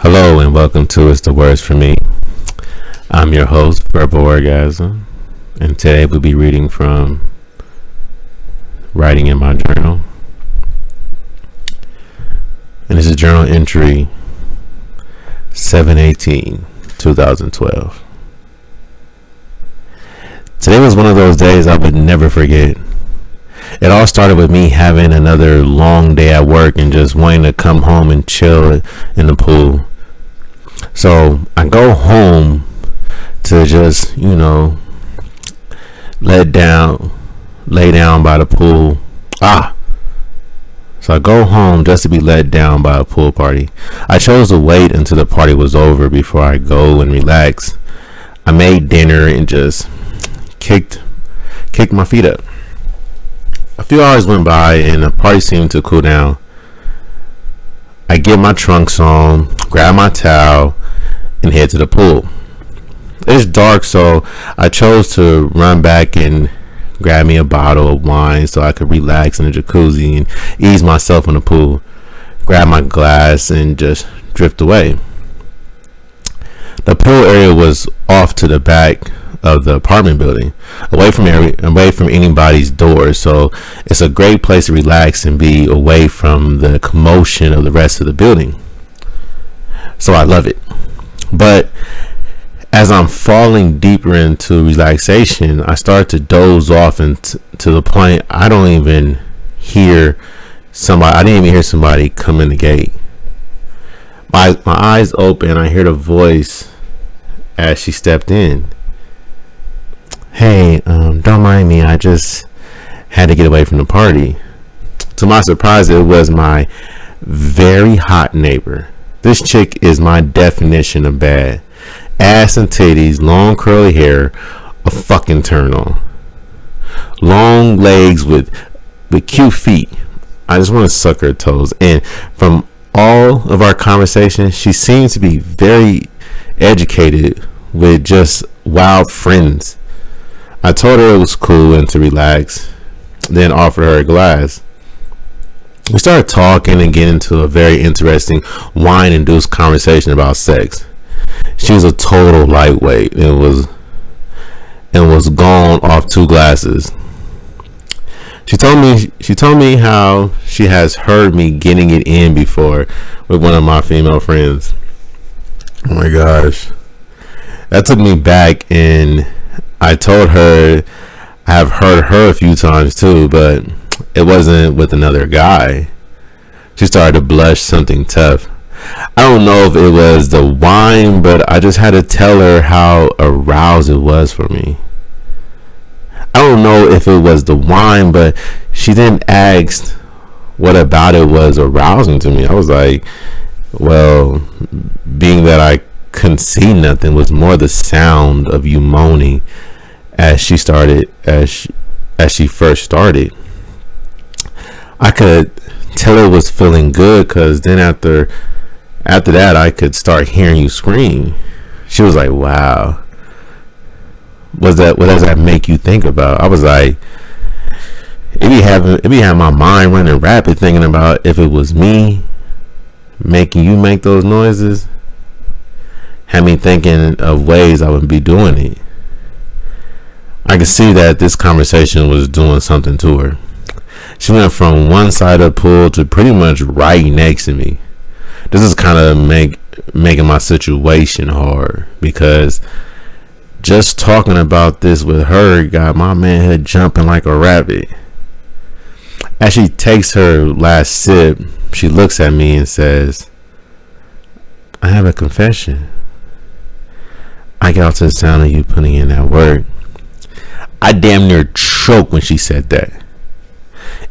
Hello and welcome to It's the Words for Me. I'm your host, Verbal Orgasm, and today we'll be reading from Writing in My Journal. And this is journal entry 7/18/2012. Today was one of those days I would never forget. It all started with me having another long day at work and just wanting to come home and chill in the pool. So I go home to just, lay down by the pool. So I go home just to be let down by a pool party. I chose to wait until the party was over before I go and relax. I made dinner and just kicked my feet up. A few hours went by and the party seemed to cool down. I get my trunks on, grab my towel, and head to the pool. It's dark, so I chose to run back and grab me a bottle of wine so I could relax in the jacuzzi and ease myself in the pool. Grab my glass and just drift away. The pool area was off to the back of the apartment building, away from anybody's door, so it's a great place to relax and be away from the commotion of the rest of the building. So I love it. But as I'm falling deeper into relaxation, I start to doze off to the point I don't even hear somebody. I didn't even hear somebody come in the gate. My eyes open. I hear the voice as she stepped in. Hey, don't mind me. I just had to get away from the party. To my surprise, it was my very hot neighbor. This chick is my definition of bad. Ass and titties, long curly hair, a fucking turn on. Long legs with cute feet. I just want to suck her toes. And from all of our conversations, she seems to be very educated with just wild friends. I told her it was cool and to relax, then offered her a glass. We started talking and getting into a very interesting wine-induced conversation about sex. She was a total lightweight and was gone off 2 glasses. She told me how she has heard me getting it in before with one of my female friends. Oh my gosh. That took me back, and I told her I have heard her a few times too, but it wasn't with another guy. She started to blush something tough. I don't know if it was the wine, but I just had to tell her how aroused it was for me. I don't know if it was the wine, but she didn't ask what about it was arousing to me. I was like, well, being that I couldn't see nothing, was more the sound of you moaning as she first started. I could tell it was feeling good, because then after that I could start hearing you scream. She was like, wow, what does that make you think about? I was like, it be having my mind running rapid thinking about if it was me making you make those noises. Had me thinking of ways I would be doing it. I could see that this conversation was doing something to her. She went from one side of the pool to pretty much right next to me. This is kind of making my situation hard, because just talking about this with her got my manhood jumping like a rabbit. As she takes her last sip, she looks at me and says, I have a confession. I got to the sound of you putting in that work. I damn near choked when she said that.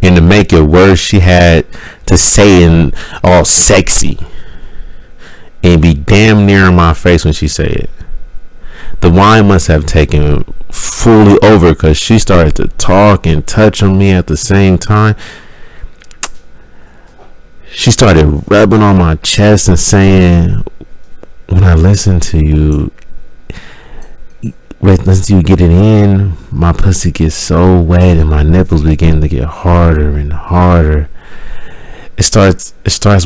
And to make it worse, she had to say it all sexy and be damn near in my face when she said it. The wine must have taken fully over, because she started to talk and touch on me at the same time. She started rubbing on my chest and saying, when I listen to you get it in, my pussy gets so wet and my nipples begin to get harder and harder. It starts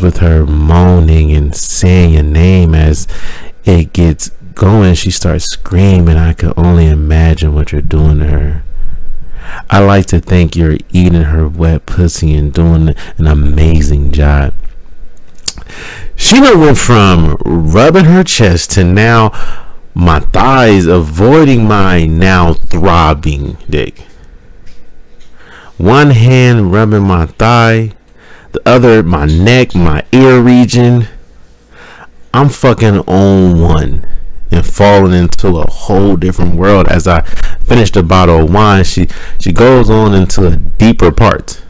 with her moaning and singing saying your name as it gets going. She starts screaming. I could only imagine what you're doing to her. I like to think you're eating her wet pussy and doing an amazing job. She went from rubbing her chest to now my thighs, avoiding my now throbbing dick. One hand rubbing my thigh, the other my neck, my ear region. I'm fucking on one and falling into a whole different world. As I finish the bottle of wine, she goes on into a deeper part.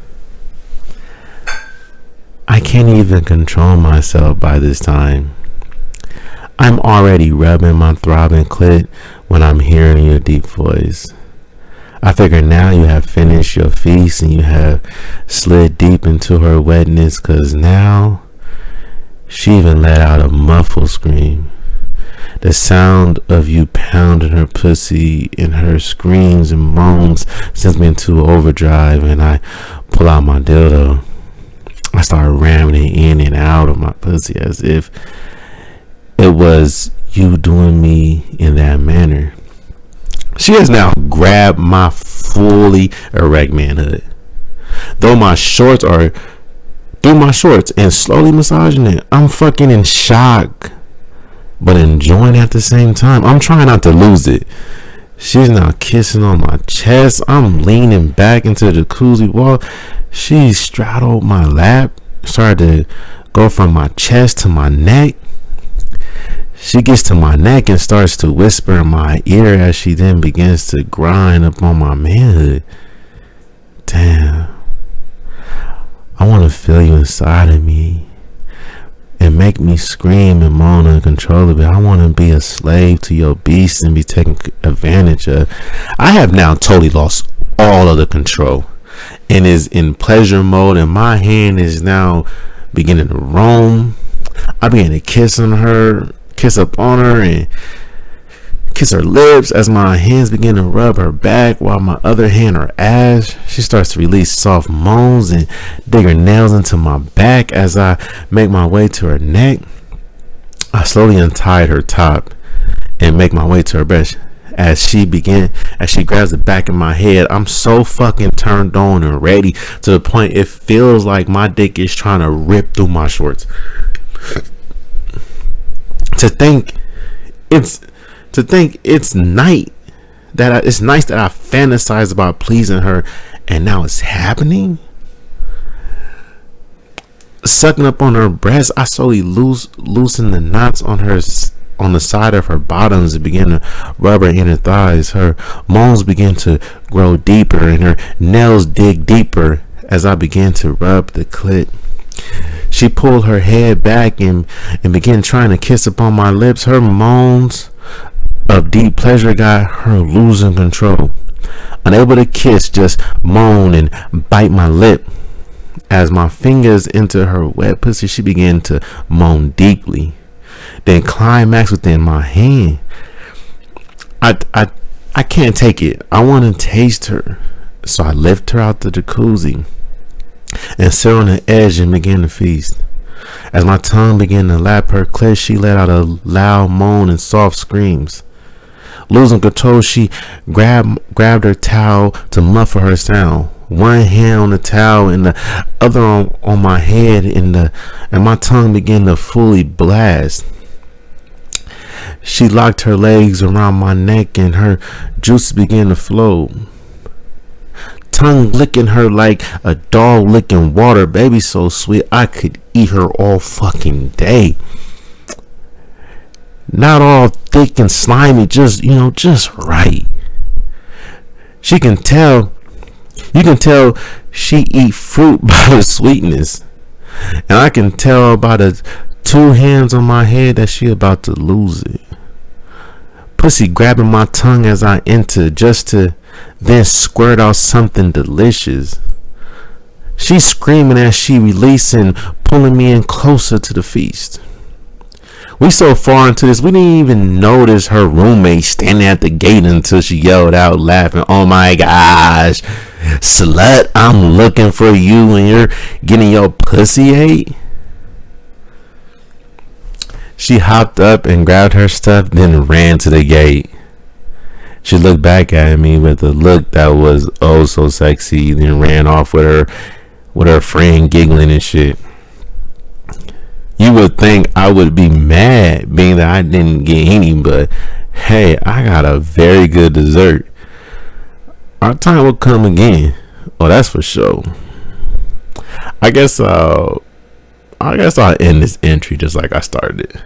I can't even control myself by this time. I'm already rubbing my throbbing clit when I'm hearing your deep voice. I figure now you have finished your feast and you have slid deep into her wetness, cause now she even let out a muffled scream. The sound of you pounding her pussy and her screams and moans sends me into overdrive, and I pull out my dildo. I start ramming it in and out of my pussy as if it was you doing me in that manner. She has now grabbed my fully erect manhood. Through my shorts and slowly massaging it. I'm fucking in shock, but enjoying at the same time. I'm trying not to lose it. She's now kissing on my chest. I'm leaning back into the jacuzzi wall. She straddled my lap, started to go from my chest to my neck. She gets to my neck and starts to whisper in my ear as she then begins to grind up on my manhood. Damn. I want to feel you inside of me and make me scream and moan uncontrollably. I want to be a slave to your beast and be taken advantage of. I have now totally lost all of the control and is in pleasure mode, and my hand is now beginning to roam. I begin to kiss up on her and kiss her lips as my hands begin to rub her back while my other hand her ass. She starts to release soft moans and dig her nails into my back as I make my way to her neck. I slowly untied her top and make my way to her breast. As she grabs the back of my head, I'm so fucking turned on and ready to the point it feels like my dick is trying to rip through my shorts. To think it's night that it's nice that I fantasize about pleasing her, and now it's happening. Sucking up on her breast, I slowly loosen the knots on the side of her bottoms and begin to rub her inner thighs. Her moans begin to grow deeper and her nails dig deeper as I begin to rub the clit. She pulled her head back and began trying to kiss upon my lips. Her moans of deep pleasure got her losing control. Unable to kiss, just moan and bite my lip. As my fingers enter her wet pussy, she began to moan deeply. Then climax within my hand. I can't take it. I want to taste her. So I lift her out the jacuzzi and sit on the edge and begin to feast. As my tongue began to lap her clit, she let out a loud moan and soft screams. Losing control, she grabbed her towel to muffle her sound. One hand on the towel and the other on my head, and my tongue began to fully blast. She locked her legs around my neck and her juices began to flow. Tongue licking her like a dog licking water. Baby so sweet I could eat her all fucking day. Not all thick and slimy, just right. You can tell she eat fruit by the sweetness. And I can tell by the two hands on my head that she about to lose it. Pussy grabbing my tongue as I enter, just to then squirt out something delicious. She's screaming as she releasing, pulling me in closer to the feast. We so far into this, we didn't even notice her roommate standing at the gate until she yelled out laughing, "Oh my gosh, slut, I'm looking for you and you're getting your pussy ate." She hopped up and grabbed her stuff, then ran to the gate. She looked back at me with a look that was oh so sexy, then ran off with her friend giggling and shit. You would think I would be mad being that I didn't get any, but hey, I got a very good dessert. Our time will come again. Oh, that's for sure. I guess I'll end this entry just like I started it.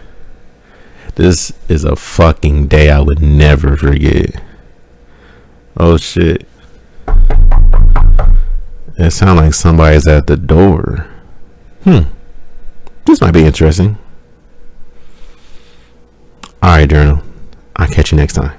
This is a fucking day I would never forget. Oh shit. It sounds like somebody's at the door. This might be interesting. Alright, journal. I'll catch you next time.